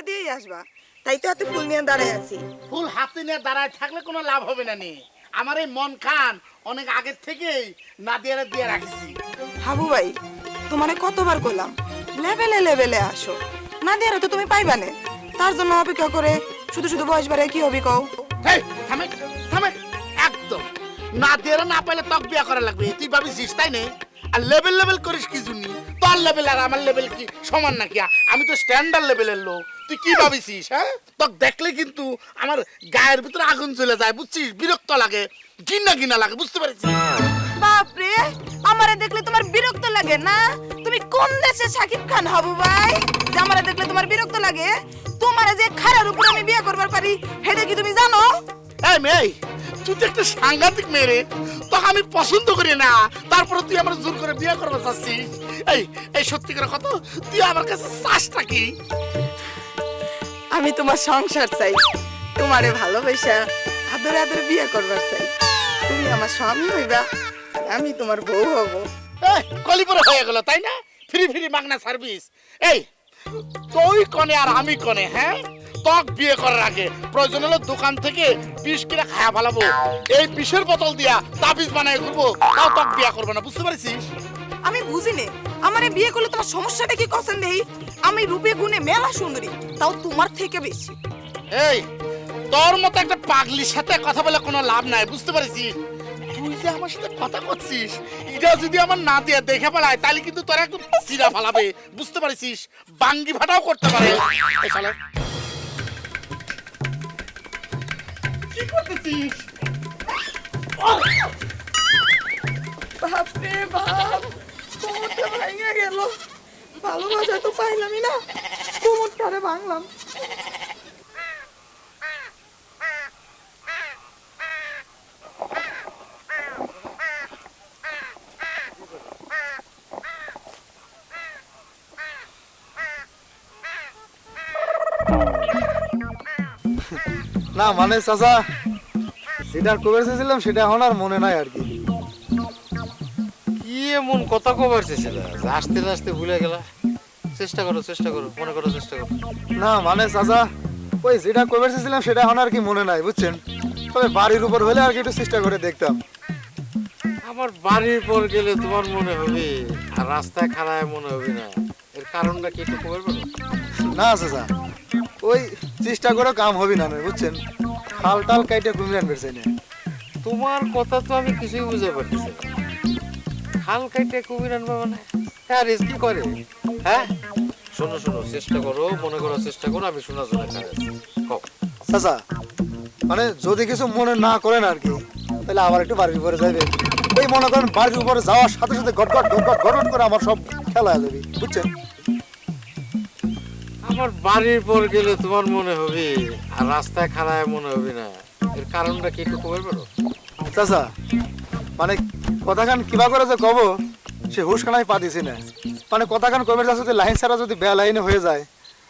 হাতে দিয়েই আসবা, তাই তো হাতে ফুল নিয়ে দাঁড়ায় আছি। ফুল হাতে নিয়ে দাঁড়ায় থাকলে কোনো লাভ হবে না নি। আমার এই মন খান অনেক আগের থেকেই নাদিয়ারে দিয়ে রাখিছি। হাবু ভাই, তোমারে কতবার কইলাম লেভেলে লেভেলে আসো, না দিয়ে তো তুমি পাইবা না। তার জন্য অপেক্ষা করে শুধু শুধু বয়স বাড়ে কি হবে কও? হেই থামে থামে, একদম নাদিয়ারে না পাইলে তক বিয়া করা লাগবে, তুই ভাবিস তাই নে? আর লেভেল লেভেল করিস কি জন্য? তোর লেভেল আর আমার লেভেল কি সমান নাকি? আমি তো স্ট্যান্ডার্ড লেভেলের লোক, তুই কি ভাবিস? হ্যাঁ, তোকে দেখলে কিন্তু আমার গায়ের ভিতরে আগুন চলে যায়, বুঝছিস? বিরক্ত লাগে, ঘৃণা ঘৃণা লাগে, বুঝতে পারছিস? বাপরে, আমারে দেখলে তোমার বিরক্ত লাগে না? তুমি কোন দেশে শাকিব খান হাবু ভাই যে আমারে দেখলে তোমার বিরক্ত লাগে? তোমারে যে খারার উপর আমি বিয়ে করবার পারি হেডে কি তুমি জানো? এই মেয়ে, তুই তো একটা সাংঘাতিক মেয়ে রে, তোকে আমি পছন্দ করি না, তারপরে তুই আমার জোর করে বিয়ে করবা চাচ্ছিস? এই এই সত্যি করে কত, তুই আমার কাছে চাসটা কি? আমি তোমার সংসার চাই, তোমারে ভালোবাসা আদরে আদরে বিয়ে করবার চাই। তুমি আমার স্বামী হইবা, আমি তোমার বউ হব। এই কলিপুরে হয়ে গেল তাই না? ফ্রি ফ্রি মাগনা সার্ভিস। এই তুই কনে আর আমি কনে? হ্যাঁ, তক বিয়ে করার আগে প্রয়োজন হলে দোকান থেকে 20 কিলো খায়া ফেলাবো, এই বিষের বোতল দিয়া তাবিজ বানায় ঘুরবো, তাও তক বিয়ে করবো না, বুঝতে পারছিস? আমি বুঝি নে, আমারে বিয়ে করলে তোমার সমস্যাটা কি কছেন দেই? আমি রূপে গুণে মেলা সুন্দরী, তাও তোমার থেকে বেশি। এই তোর মতো একটা পাগলির সাথে কথা বলে কোনো লাভ নাই, বুঝতে পারছিস? তুই যে আমার সাথে কথা করছিস, এটা যদি আমার না দিয়ে দেখে ফেলায় তাহলে কিন্তু তোরা একদম চিরা ফেলাবে, বুঝতে পারছিস? বাঙ্গি ফাটাও করতে পারে। এই শালা, কি করতেছিস? বাপরে বাপ, কোমরটা ভাঙে গেল। ভালোবাসা তো পাইলামই না, কোমরটারে ভাঙলাম। না মানে চাচা, যেটা কবে চেয়েছিলাম সেটা এখন আর মনে নাই আর কি। কি এমন কথা কবার চেয়েছিল? আসতে আসতে ভুলে গেলা। চেষ্টা করো মনে করো চেষ্টা করো। না মানে চাচা, ওই যেটা কবে চেয়েছিলাম সেটা এখন আর কি মনে নাই, বুঝছেন? তবে বাড়ির উপর হলে আর কি একটু চেষ্টা করে দেখতাম। আমার বাড়ির পর গেলে তোমার মনে হবে, আর রাস্তায় খাড়ায় মনে হবে না। এর কারণটা কি একটু খবর পাবো? না চাচা, ওই চেষ্টা করে কাম হবে না, বুঝছেন? খাল টাল কাইটে কুমির আনবে চাই না। তোমার কথা তো আমি কিছুই বুঝতে পারতেছি না। খাল কাইটে কুমির আনবা মানে? হ্যাঁ, রিস্কি করে। হ্যাঁ, শোনো চেষ্টা করো, মনে করো চেষ্টা করো, আমি শোনার জন্য খারাপ আছি। কও। চাচা মানে যদি কিছু মনে না করেন আর কি, তাহলে আবার একটু বাড়ির উপরে যাবে। ওই মনে করেন বাড়ির উপরে যাওয়ার সাথে সাথে গটগট করে আমার সব খেলা হয়ে যাবে, বুঝছেন? আমার বাড়ির পর গেলে তোমার মনে হবে, আর রাস্তায় খাড়ায় মনে হবে না। এর কারণটা কি একটু খবর পাবো? চাচা মানে কথাখান কিবা করে যে কব সে হুশখানায় পা দিছি না। মানে কথাখান কবে যাচ্ছে যদি লাইন ছাড়া যদি বেয়া লাইনে হয়ে যায়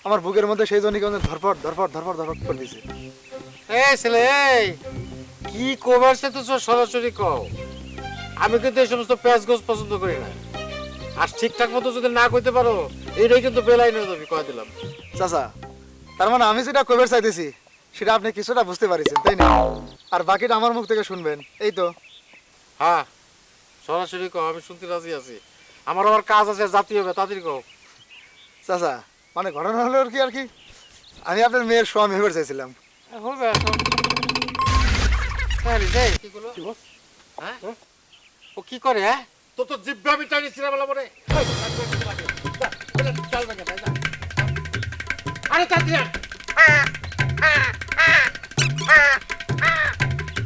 আমার বুকের মধ্যে, সেই জন্য ধরপড় করে দিছে। এই ছেলে, এই কি কবার সে তো সরাসরি কও। আমি কিন্তু এই সমস্ত প্যাঁচ গোছ পছন্দ করি না। আর ঠিকঠাক মতো যদি না কইতে পারো, এইটাই কিন্তু বেলাই না যাবি, কয়ে দিলাম। চাচা তার মানে আমি যেটা কবে চাইতেছি সেটা আপনি কিছুটা বুঝতে পারিছেন, তাই না? আর বাকিটা আমার মুখ থেকে শুনবেন, এই তো। হ্যাঁ, সরাসরি কও, আমি শুনতে রাজি আছি। আমার আবার কাজ আছে, জাতি হবে, তাড়াতাড়ি কও। চাচা মানে ঘটনা হলো কি আর কি, আমি আপনার মেয়ের স্বামী হয়ে চাইছিলাম। হবে এখন। হ্যাঁ, কি করলো? হ্যাঁ, ও কি করে? হ্যাঁ, তো তো জিব্বা আমি টানি ছিড়া বলা বলে। চল ভাই, আরে তাড়াতাড়ি আয়।